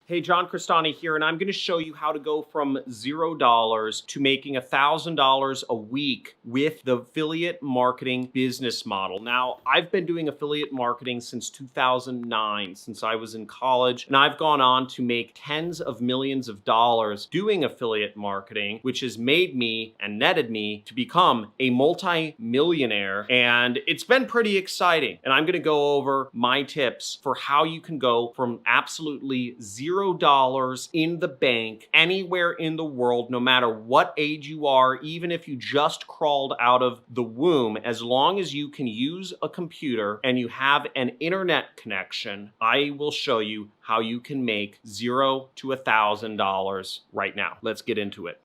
Hey, John Crestani here, and I'm going to show you how to go from $0 to making $1,000 a week with the affiliate marketing business model. Now, I've been doing affiliate marketing since 2009, since I was in college, and I've gone on to make tens of millions of dollars doing affiliate marketing, which has made me and netted me to become a multi-millionaire, and it's been pretty exciting. And I'm going to go over my tips for how you can go from absolutely $0 in the bank anywhere in the world, no matter what age you are, even if you just crawled out of the womb, as long as you can use a computer and you have an internet connection. I will show you how you can make $0 to $1,000 right now. Let's get into it.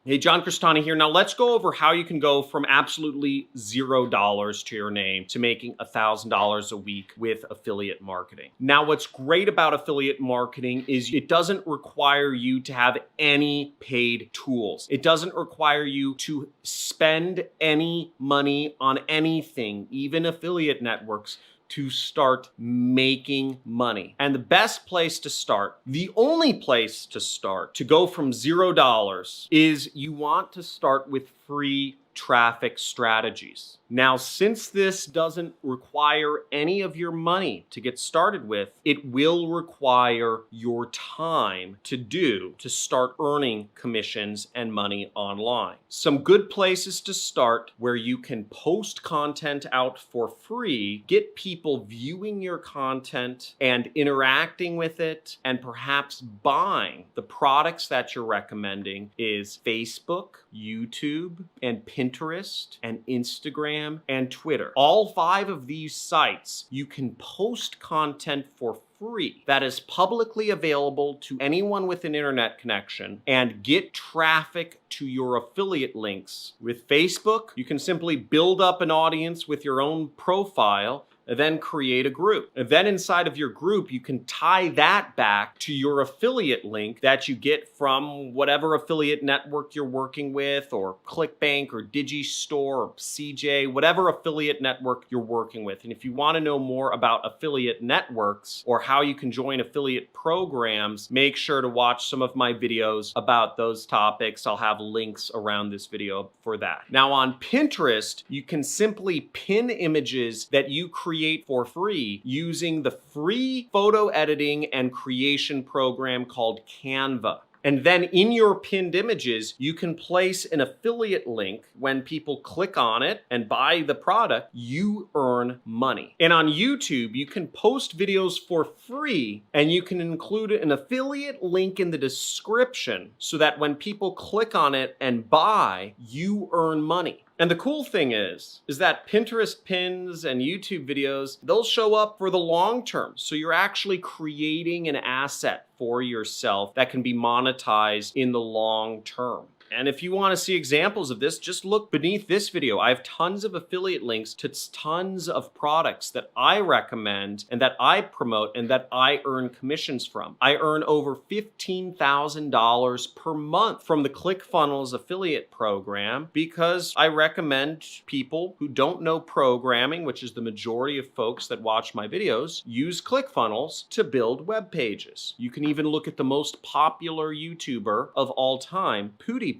Hey, John Crestani here. Now let's go over how you can go from absolutely $0 to your name to making $1,000 a week with affiliate marketing. Now, what's great about affiliate marketing is it doesn't require you to have any paid tools. It doesn't require you to spend any money on anything, even affiliate networks, to start making money. And the best place to start, the only place to start to go from $0 is you want to start with free traffic strategies. Now, since this doesn't require any of your money to get started with, it will require your time to start earning commissions and money online. Some good places to start where you can post content out for free, get people viewing your content and interacting with it, and perhaps buying the products that you're recommending is Facebook, YouTube, and Pinterest, and Instagram, and Twitter. All 5 of these sites, you can post content for free that is publicly available to anyone with an internet connection and get traffic to your affiliate links. With Facebook, you can simply build up an audience with your own profile, and then create a group. And then inside of your group, you can tie that back to your affiliate link that you get from whatever affiliate network you're working with, or ClickBank, or Digistore, or CJ, whatever affiliate network you're working with. And if you want to know more about affiliate networks or how you can join affiliate programs, make sure to watch some of my videos about those topics. I'll have links around this video for that. Now on Pinterest, you can simply pin images that you create for free using the free photo editing and creation program called Canva. And then in your pinned images, you can place an affiliate link. When people click on it and buy the product, you earn money. And on YouTube, you can post videos for free, and you can include an affiliate link in the description so that when people click on it and buy, you earn money. And the cool thing is that Pinterest pins and YouTube videos, they'll show up for the long term. So you're actually creating an asset for yourself that can be monetized in the long term. And if you want to see examples of this, just look beneath this video. I have tons of affiliate links to tons of products that I recommend and that I promote and that I earn commissions from. I earn over $15,000 per month from the ClickFunnels affiliate program because I recommend people who don't know programming, which is the majority of folks that watch my videos, use ClickFunnels to build web pages. You can even look at the most popular YouTuber of all time, PewDiePie,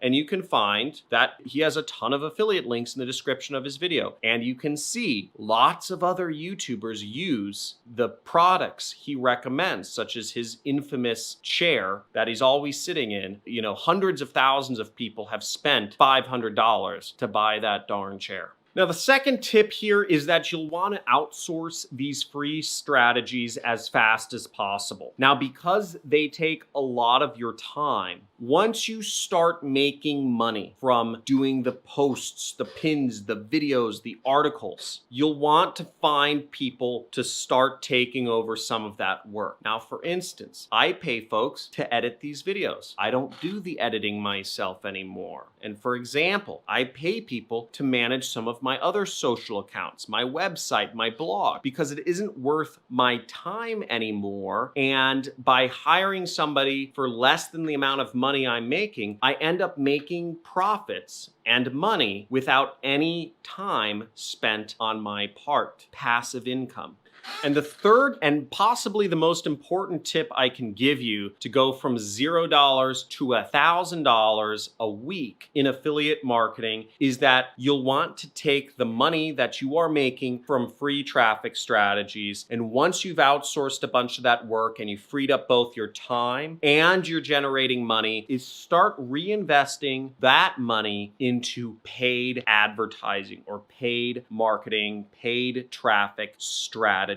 and you can find that he has a ton of affiliate links in the description of his video. And you can see lots of other YouTubers use the products he recommends, such as his infamous chair that he's always sitting in. You know, hundreds of thousands of people have spent $500 to buy that darn chair. Now, the second tip here is that you'll want to outsource these free strategies as fast as possible. Now, because they take a lot of your time, once you start making money from doing the posts, the pins, the videos, the articles, you'll want to find people to start taking over some of that work. Now, for instance, I pay folks to edit these videos. I don't do the editing myself anymore. And for example, I pay people to manage some of my other social accounts, my website, my blog, because it isn't worth my time anymore. And by hiring somebody for less than the amount of money money I'm making, I end up making profits and money without any time spent on my part. Passive income. And the third and possibly the most important tip I can give you to go from $0 to $1,000 a week in affiliate marketing is that you'll want to take the money that you are making from free traffic strategies. And once you've outsourced a bunch of that work and you've freed up both your time and you're generating money, is start reinvesting that money into paid advertising or paid marketing, paid traffic strategies.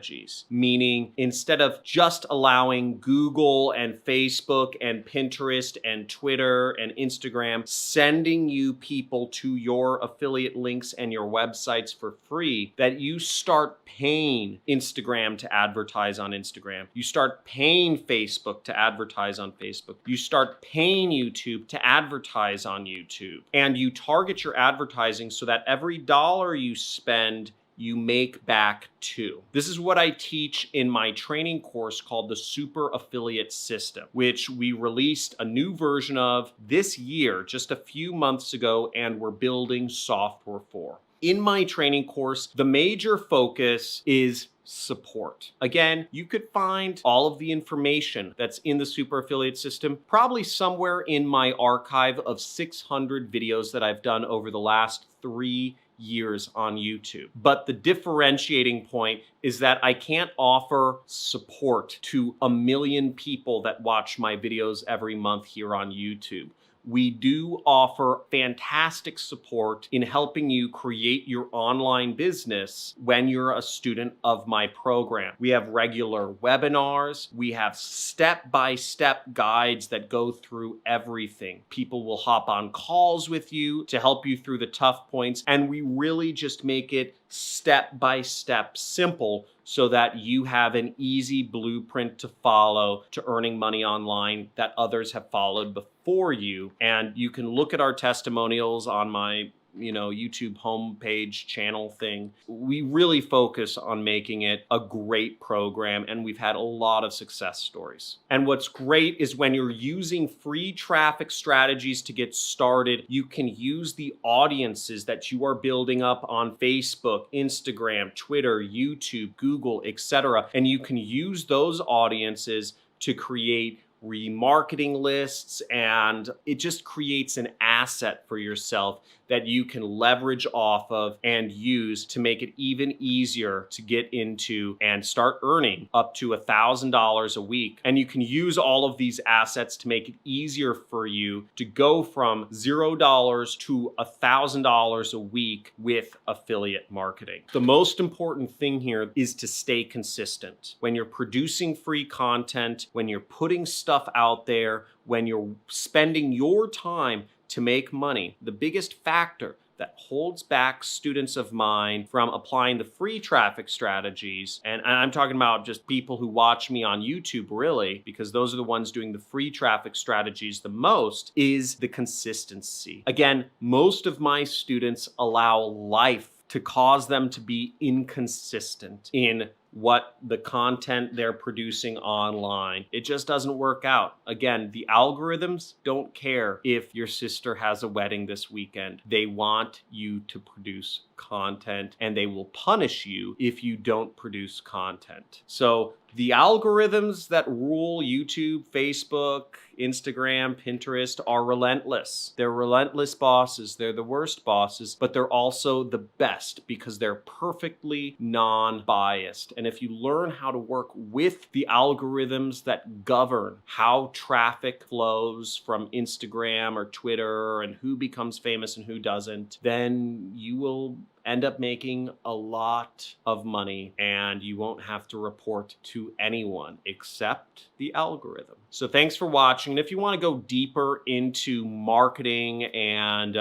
Meaning, instead of just allowing Google and Facebook and Pinterest and Twitter and Instagram sending you people to your affiliate links and your websites for free, that you start paying Instagram to advertise on Instagram. You start paying Facebook to advertise on Facebook. You start paying YouTube to advertise on YouTube. And you target your advertising so that every dollar you spend, you make back two. This is what I teach in my training course called the Super Affiliate System, which we released a new version of this year, just a few months ago, and we're building software for. In my training course, the major focus is support. Again, you could find all of the information that's in the Super Affiliate System probably somewhere in my archive of 600 videos that I've done over the last 3 years on YouTube. But the differentiating point is that I can't offer support to 1 million people that watch my videos every month here on YouTube. We do offer fantastic support in helping you create your online business when you're a student of my program. We have regular webinars. We have step-by-step guides that go through everything. People will hop on calls with you to help you through the tough points, and we really just make it step-by-step simple so that you have an easy blueprint to follow to earning money online that others have followed before you. And you can look at our testimonials on my YouTube homepage channel thing. We really focus on making it a great program, and we've had a lot of success stories. And what's great is when you're using free traffic strategies to get started, you can use the audiences that you are building up on Facebook, Instagram, Twitter, YouTube, Google, etc. And you can use those audiences to create remarketing lists, and it just creates an asset for yourself that you can leverage off of and use to make it even easier to get into and start earning up to $1,000 a week. And you can use all of these assets to make it easier for you to go from $0 to $1,000 a week with affiliate marketing. The most important thing here is to stay consistent. When you're producing free content, when you're putting stuff out there, when you're spending your time to make money, the biggest factor that holds back students of mine from applying the free traffic strategies, and I'm talking about just people who watch me on YouTube really, because those are the ones doing the free traffic strategies the most, is the consistency. Again, most of my students allow life to cause them to be inconsistent in what the content they're producing online. It just doesn't work out. Again, the algorithms don't care if your sister has a wedding this weekend. They want you to produce content, and they will punish you if you don't produce content. So the algorithms that rule YouTube, Facebook, Instagram, Pinterest are relentless. They're relentless bosses. They're the worst bosses, but they're also the best because they're perfectly non-biased. And if you learn how to work with the algorithms that govern how traffic flows from Instagram or Twitter and who becomes famous and who doesn't, then you will end up making a lot of money, and you won't have to report to anyone except the algorithm. So thanks for watching. And if you want to go deeper into marketing and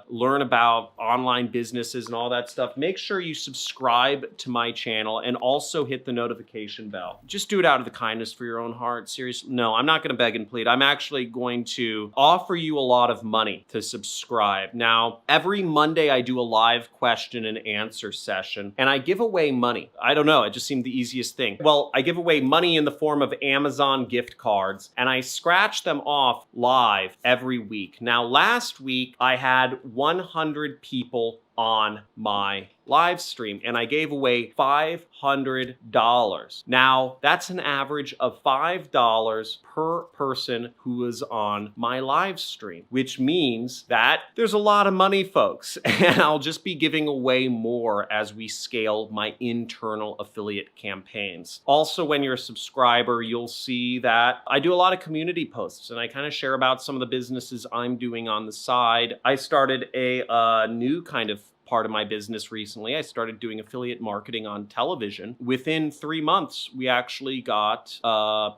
learn about online businesses and all that stuff, make sure you subscribe to my channel and also hit the notification bell. Just do it out of the kindness for your own heart. Seriously, no, I'm not going to beg and plead. I'm actually going to offer you a lot of money to subscribe. Now, every Monday I do a live question question and answer session, and I give away money. I don't know, it just seemed the easiest thing. Well, I give away money in the form of Amazon gift cards, and I scratch them off live every week. Now, last week, I had 100 people on my live stream, and I gave away $500. Now, that's an average of $5 per person who was on my live stream, which means that there's a lot of money, folks, and I'll just be giving away more as we scale my internal affiliate campaigns. Also, when you're a subscriber, you'll see that I do a lot of community posts, and I kind of share about some of the businesses I'm doing on the side. I started a new kind of part of my business recently. I started doing affiliate marketing on television. Within 3 months, we actually got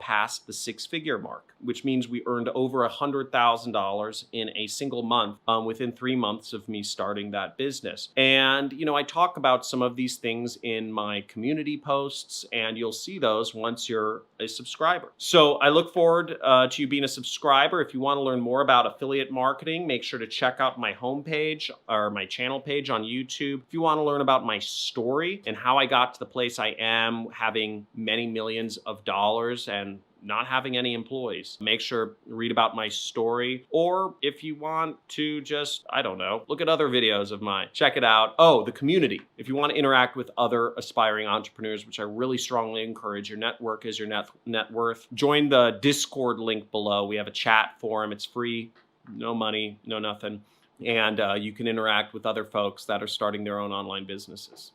past the six-figure mark, which means we earned over $100,000 in a single month within 3 months of me starting that business. And, you know, I talk about some of these things in my community posts, and you'll see those once you're a subscriber. So I look forward to you being a subscriber. If you want to learn more about affiliate marketing, make sure to check out my homepage or my channel page on YouTube. If you want to learn about my story and how I got to the place I am, having many millions of dollars and not having any employees, make sure to read about my story. Or if you want to just, I don't know, look at other videos of mine, check it out. Oh, the community. If you want to interact with other aspiring entrepreneurs, which I really strongly encourage, your network is your net worth. Join the Discord link below. We have a chat forum. It's free, no money, no nothing. And you can interact with other folks that are starting their own online businesses.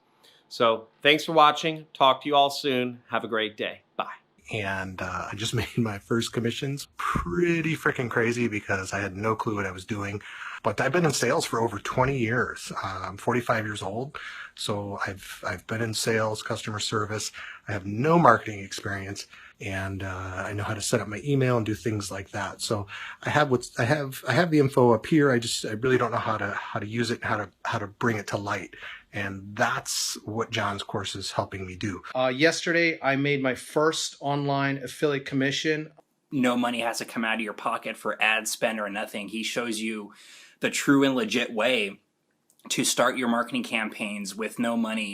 So thanks for watching. Talk to you all soon. Have a great day. Bye. And I just made my first commissions. Pretty freaking crazy because I had no clue what I was doing. But I've been in sales for over 20 years. I'm 45 years old. So I've been in sales, customer service. I have no marketing experience, and I know how to set up my email and do things like that. So I have the info up here. I really don't know how to use it, how to bring it to light. And that's what John's course is helping me do. Yesterday, I made my first online affiliate commission. No money has to come out of your pocket for ad spend or nothing. He shows you the true and legit way to start your marketing campaigns with no money.